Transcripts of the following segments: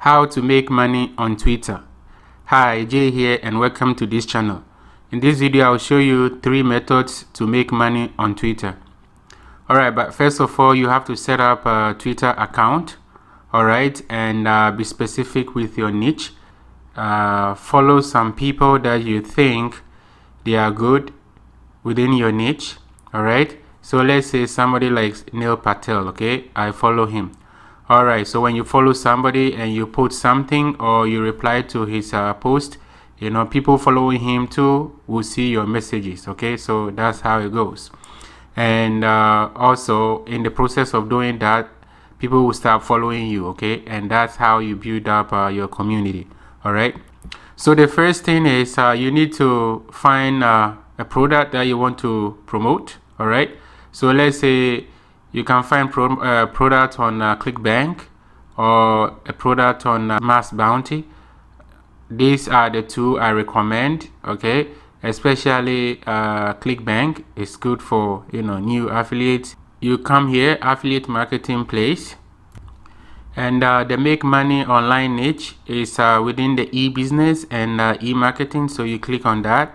How to make money on Twitter. Hi, Jay here and welcome to this channel. In this video, I'll show you 3 methods to make money on Twitter. Alright, but first of all, you have to set up a Twitter account. Alright, and be specific with your niche. Follow some people that you think they are good within your niche. Alright, so let's say somebody like Neil Patel. Okay, I follow him. Alright, so when you follow somebody and you put something or you reply to his post, people following him too will see your messages. Okay, so that's how it goes. And also in the process of doing that, people will start following you. Okay, and that's how you build up your community. Alright, so the first thing is you need to find a product that you want to promote. Alright, so let's say you can find product on ClickBank or a product on Mass Bounty. These are the 2 I recommend. Okay, especially ClickBank is good for new affiliates. You come here, affiliate marketing place, and the make money online niche is within the e-business and e-marketing. So you click on that.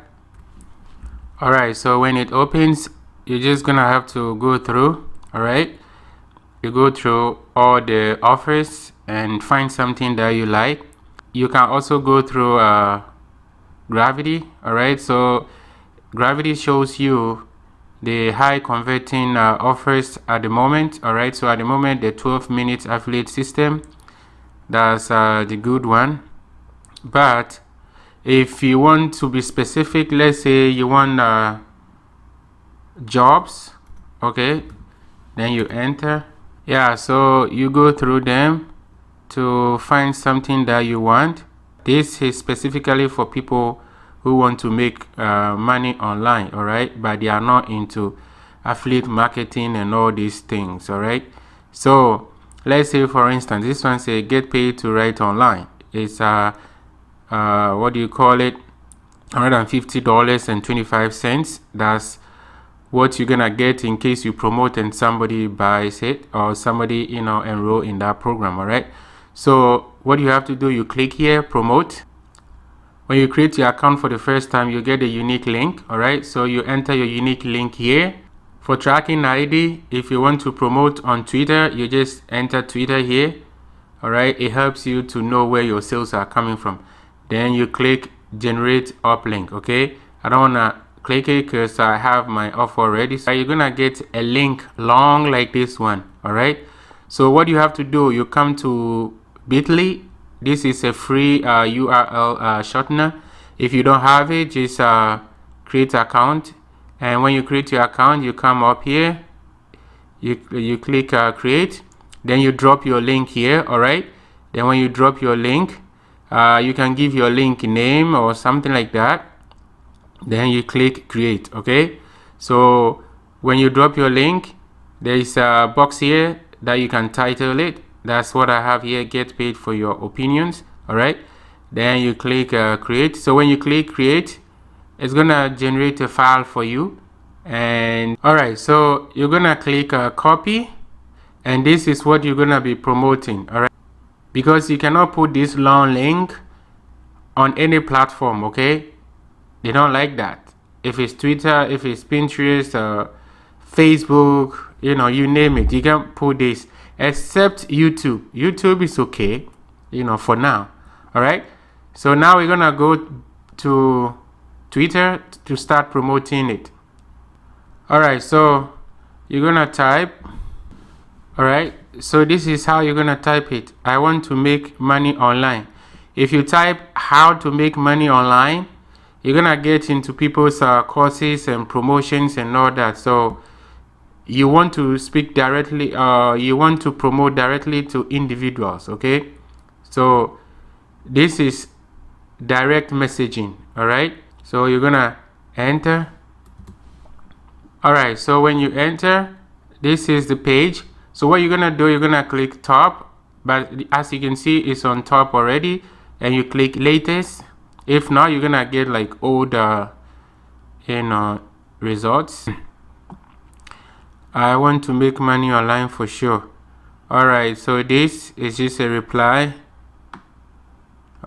Alright, so when it opens, you're just gonna have to go through. Alright, you go through all the offers and find something that you like. You can also go through Gravity. Alright, so Gravity shows you the high converting offers at the moment. Alright, so at the moment the 12 minutes affiliate system, that's the good one. But if you want to be specific, let's say you want jobs, okay, then you enter. So you go through them to find something that you want. This is specifically for people who want to make money online. Alright, but they are not into affiliate marketing and all these things. Alright, so let's say for instance this one say get paid to write online. It's what do you call it, $150.25. That's what you're gonna get in case you promote and somebody buys it or somebody enroll in that program. All right, so what you have to do, you click here, promote. When you create your account for the first time, you get a unique link. All right, so you enter your unique link here. For tracking ID, if you want to promote on Twitter, you just enter Twitter here. All right, it helps you to know where your sales are coming from. Then you click generate uplink. Okay, I don't wanna click it because I have my offer already. So you're gonna get a link long like this one. All right, so what you have to do, you come to bit.ly. This is a free URL shortener. If you don't have it, just create an account, and when you create your account, you come up here, you click create, then you drop your link here. All right, then when you drop your link, you can give your link name or something like that. Then you click create. Okay, so when you drop your link, there is a box here that you can title it. That's what I have here, get paid for your opinions. All right, then you click create. So when you click create, it's gonna generate a file for you. And all right, so you're gonna click copy, and this is what you're gonna be promoting. All right, because you cannot put this long link on any platform. Okay, they don't like that. If it's Twitter, if it's Pinterest, Facebook, you name it, you can put this, except YouTube. YouTube is okay, for now. All right, so now we're gonna go to Twitter to start promoting it. All right, so you're gonna type. All right, so this is how you're gonna type it. I want to make money online. If you type how to make money online, you're gonna get into people's courses and promotions and all that. So you want to speak directly, you want to promote directly to individuals. Okay, so this is direct messaging. All right, so you're gonna enter. All right, so when you enter, this is the page. So what you're gonna do, you're gonna click top, but as you can see, it's on top already, and you click latest. If not, you're gonna get like old results. I want to make money online for sure. Alright, so this is just a reply.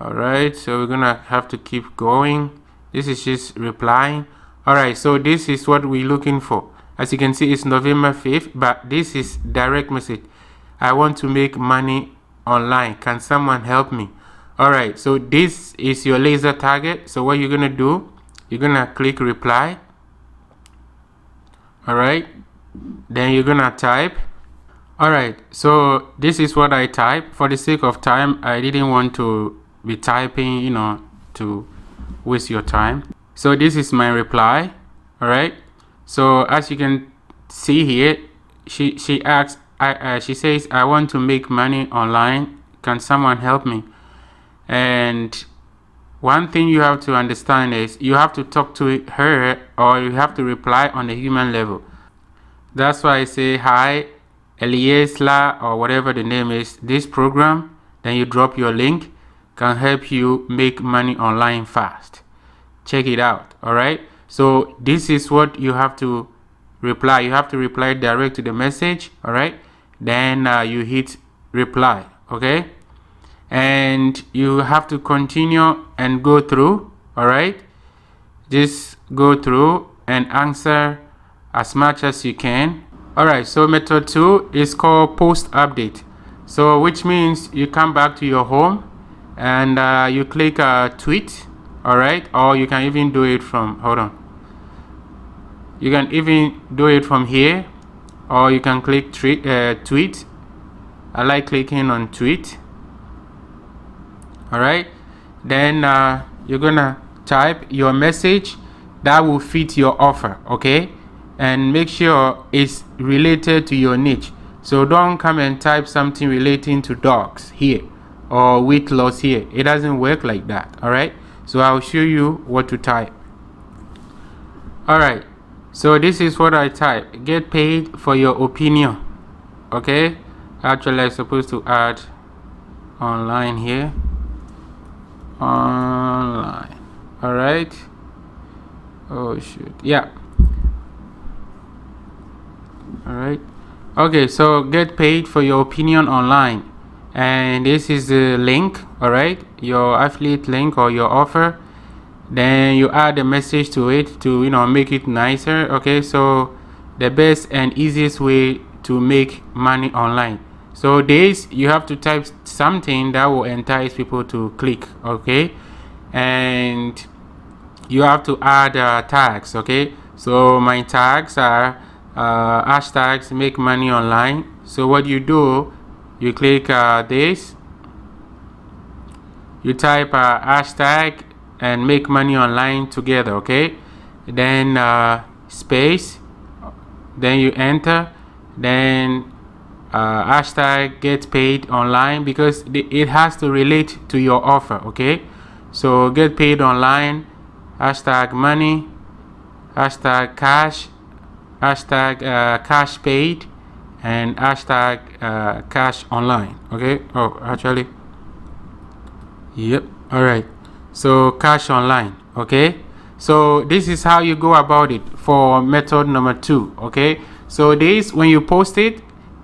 Alright, so we're gonna have to keep going. This is just replying. Alright, so this is what we're looking for. As you can see, it's November 5th, but this is direct message. I want to make money online. Can someone help me? Alright, so this is your laser target. So what you're gonna do, you're gonna click reply. Alright, then you're gonna type. Alright, so this is what I type. For the sake of time, I didn't want to be typing, to waste your time. So this is my reply. Alright, so as you can see here, she asks, she says, I want to make money online. Can someone help me? And one thing you have to understand is you have to talk to her, or you have to reply on a human level. That's why I say, hi, Eliesla, or whatever the name is, this program, then you drop your link, can help you make money online fast. Check it out. Alright, so this is what you have to reply. You have to reply direct to the message. Alright, then you hit reply. Okay, and you have to continue and go through. Alright, just go through and answer as much as you can. Alright, so method 2 is called post update. So which means you come back to your home and you click tweet. Alright, or you can even do it from, you can even do it from here, or you can click tweet. I like clicking on tweet. Alright, then you're gonna type your message that will fit your offer. Okay, and make sure it's related to your niche. So don't come and type something relating to dogs here or weight loss here. It doesn't work like that. Alright, so I'll show you what to type. Alright, so this is what I type. Get paid for your opinion. Okay, actually I'm supposed to add online here. Online. Alright, oh shoot, yeah. Alright, okay, so get paid for your opinion online, and this is the link. Alright, your affiliate link or your offer. Then you add a message to it to make it nicer. Okay, so the best and easiest way to make money online. So this, you have to type something that will entice people to click. Okay, and you have to add tags. Okay, so my tags are hashtags make money online. So what you do, you click this, you type hashtag and make money online together. Okay, then space, then you enter, then hashtag get paid online, because it has to relate to your offer. Okay, so get paid online, hashtag money, hashtag cash, hashtag cash paid, and hashtag cash online. Okay, oh actually, yep. All right, so cash online. Okay, so this is how you go about it for method number 2. Okay, so this, when you post it,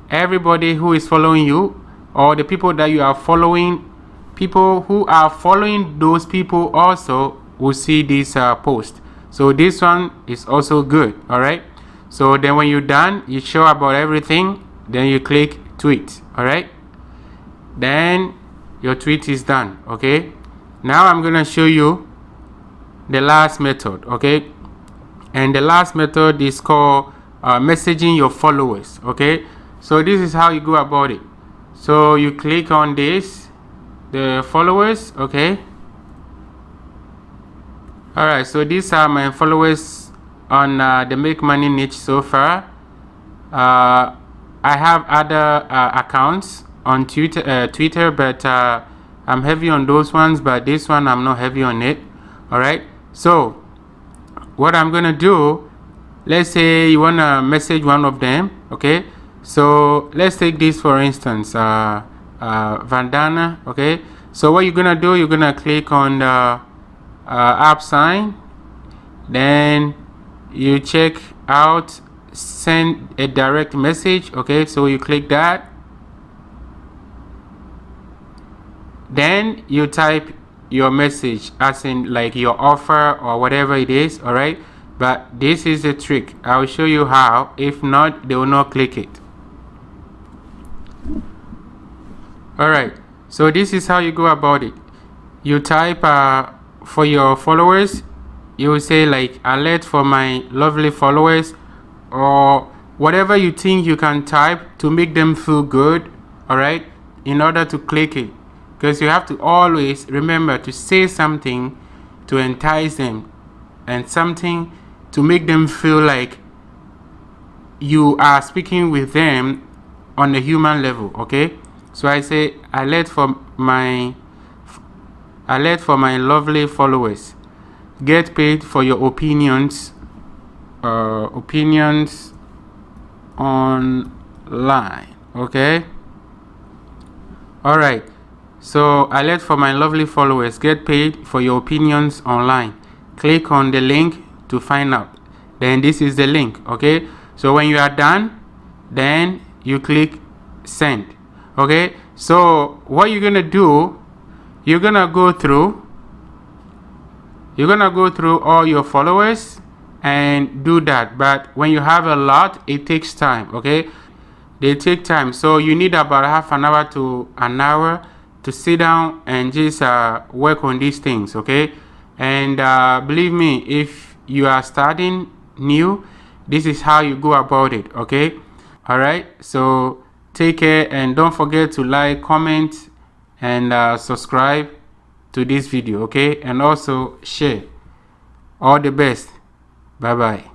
everybody who is following you, or the people that you are following, people who are following those people also will see this post. So this one is also good. All right, so then when you're done, you show about everything, then you click tweet. All right, then your tweet is done. Okay, now I'm gonna show you the last method. Okay, and the last method is called messaging your followers. Okay, so this is how you go about it. So you click on this, the followers. Okay, all right, so these are my followers on the make money niche so far. I have other accounts on Twitter, but I'm heavy on those ones, but this one I'm not heavy on it. All right, so what I'm gonna do, let's say you wanna message one of them. Okay, so let's take this for instance, Vandana. Okay, so what you're gonna do, you're gonna click on the app sign, then you check out send a direct message. Okay, so you click that, then you type your message, as in like your offer or whatever it is. All right, but this is a trick. I'll show you how. If not, they will not click it. All right, so this is how you go about it. You type for your followers, you will say like alert for my lovely followers, or whatever you think you can type to make them feel good. All right, in order to click it, because you have to always remember to say something to entice them and something to make them feel like you are speaking with them on a human level. Okay, so I say alert for my lovely followers, get paid for your opinions online. Okay, all right, so alert for my lovely followers, get paid for your opinions online. Click on the link to find out. Then this is the link. Okay, so when you are done, then you click send. Okay, so what you're gonna do, you're gonna go through all your followers and do that. But when you have a lot, it takes time. Okay, they take time, so you need about half an hour to an hour to sit down and just work on these things. Okay, and believe me, if you are starting new, this is how you go about it. Okay, all right, so take care, and don't forget to like, comment, and subscribe to this video. Okay, and also share. All the best. Bye bye.